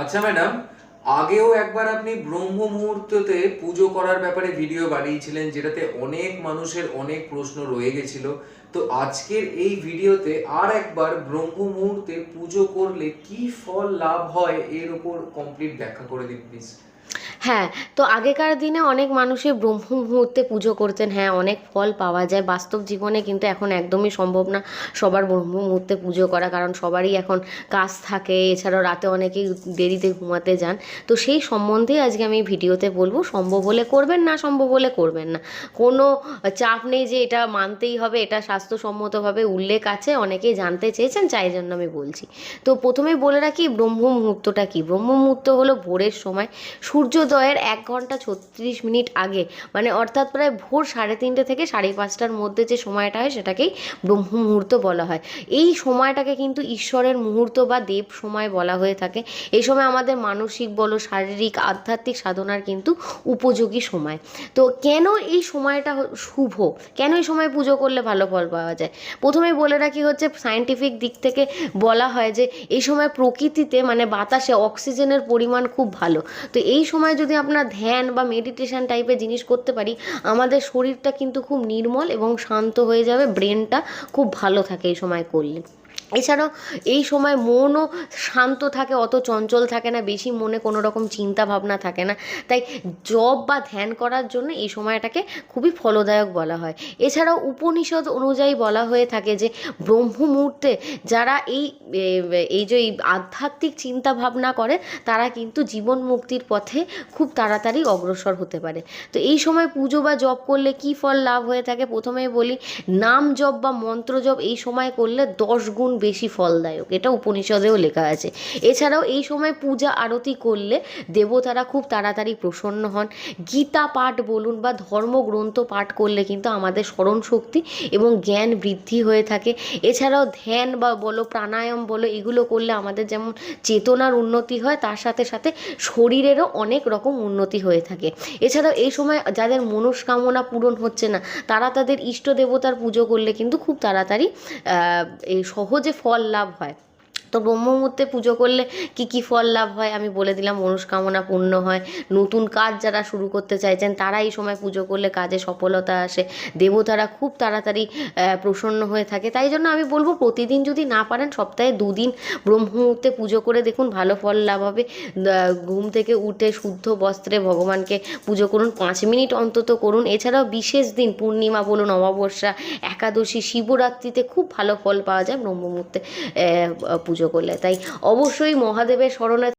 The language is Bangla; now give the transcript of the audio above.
আচ্ছা ম্যাডাম, আগেও একবার আপনি ব্রহ্ম মুহূর্ততে পুজো করার ব্যাপারে ভিডিও বানিয়েছিলেন, যেটাতে অনেক মানুষের অনেক প্রশ্ন রয়ে গেছিল। তো আজকের এই ভিডিওতে আর একবার ব্রহ্ম মুহূর্তে পুজো করলে কি ফল লাভ হয় এর উপর কমপ্লিট ব্যাখ্যা করে দিন প্লিজ। হ্যাঁ, তো আগেকার দিনে অনেক মানুষই ব্রহ্ম মুহূর্তে পুজো করতেন। হ্যাঁ, অনেক ফল পাওয়া যায়। বাস্তব জীবনে কিন্তু এখন একদমই সম্ভব না সবার ব্রহ্ম মুহূর্তে পুজো করা, কারণ সবারই এখন কাজ থাকে, এছাড়াও রাতে অনেকেই দেরিতে ঘুমাতে যান। তো সেই সম্বন্ধেই আজকে আমি ভিডিওতে বলবো। সম্ভব হলে করবেন, না সম্ভব হলে করবেন না। কোনো চাপ নেই যে এটা মানতেই হবে, এটা স্বাস্থ্যসম্মতভাবে উল্লেখ আছে, অনেকেই জানতে চেয়েছেন, চাই জন্য আমি বলছি। তো প্রথমেই বলে রাখি ব্রহ্ম মুহূর্তটা কী। ব্রহ্ম মুহূর্ত হলো ভোরের সময়, সূর্যোদয়ের 1 ঘন্টা 36 মিনিট আগে, মানে অর্থাৎ প্রায় ভোর 3:30 থেকে 5:30টার মধ্যে যে সময়টা হয় সেটাকেই ব্রহ্ম মুহূর্ত বলা হয়। এই সময়টাকে কিন্তু ঈশ্বরের মুহূর্ত বা দেব সময় বলা হয়ে থাকে। এই সময় আমাদের মানসিক বলো, শারীরিক আধ্যাত্মিক সাধনার কিন্তু উপযোগী সময়। তো কেন এই সময়টা শুভ, কেন এই সময় পুজো করলে ভালো ফল পাওয়া যায়, প্রথমেই বলে রাখি হচ্ছে সায়েন্টিফিক দিক থেকে বলা হয় যে এই সময় প্রকৃতিতে মানে বাতাসে অক্সিজেনের পরিমাণ খুব ভালো। তো এই সময় যদি আমরা ধ্যান বা মেডিটেশন টাইপের জিনিস করতে পারি, আমাদের শরীরটা কিন্তু খুব নির্মল এবং শান্ত হয়ে যাবে, ব্রেনটা খুব ভালো থাকে এই সময় করলে। এছাড়াও এই সময় মনও শান্ত থাকে, অত চঞ্চল থাকে না, বেশি মনে কোনো রকম চিন্তা ভাবনা থাকে না। তাই জপ বা ধ্যান করার জন্য এই সময়টাকে খুবই ফলদায়ক বলা হয়। এছাড়াও উপনিষদ অনুযায়ী বলা হয়ে থাকে যে ব্রহ্ম মুহূর্তে যারা এই যে এই আধ্যাত্মিক চিন্তা ভাবনা করে, তারা কিন্তু জীবন মুক্তির পথে খুব তাড়াতাড়ি অগ্রসর হতে পারে। তো এই সময় পুজো বা জপ করলে কি ফল লাভ হয়ে থাকে, প্রথমেই বলি নাম জপ বা মন্ত্র জপ এই সময় করলে 10 গুণ বেশি ফলদায়ক, এটা উপনিষদেও লেখা আছে। এছাড়াও এই সময় পূজা আরতি করলে দেবতারা খুব তাড়াতাড়ি প্রসন্ন হন। গীতা পাঠ বলুন বা ধর্মগ্রন্থ পাঠ করলে কিন্তু আমাদের স্মরণ শক্তি এবং জ্ঞান বৃদ্ধি হয়ে থাকে। এছাড়াও ধ্যান বা বলো, প্রাণায়াম বলো, এগুলো করলে আমাদের যেমন চেতনার উন্নতি হয়, তার সাথে সাথে শরীরেরও অনেক রকম উন্নতি হয়ে থাকে। এছাড়াও এই সময় যাদের মনস্কামনা পূরণ হচ্ছে না, তারা তাদের ইষ্ট দেবতার পুজো করলে কিন্তু খুব তাড়াতাড়ি এই সহজে ফল লাভ হয়। তো ব্রহ্ম মুহূর্তে পুজো করলে কি কি ফল লাভ হয় আমি বলে দিলাম। মনস্কামনা পূর্ণ হয়। নতুন কাজ যারা শুরু করতে চাইছেন, তারা এই সময় পুজো করলে কাজে সফলতা আসে। দেবতারা খুব তাড়াতাড়ি প্রসন্ন হয়ে থাকে। তাই জন্য আমি বলবো প্রতিদিন যদি না পারেন, সপ্তাহে 2 দিন ব্রহ্ম মুহূর্তে পুজো করে দেখুন, ভালো ফল লাভ হবে। ঘুম থেকে উঠে শুদ্ধ বস্ত্রে ভগবানকে পুজো করুন, 5 মিনিট অন্তত করুন। এছাড়াও বিশেষ দিন, পূর্ণিমা বলুন, অমাবস্যা, একাদশী, শিবরাত্রিতে খুব ভালো ফল পাওয়া যায় ব্রহ্ম মুহূর্তে পুজো করলে। তাই অবশ্যই মহাদেবের স্মরণে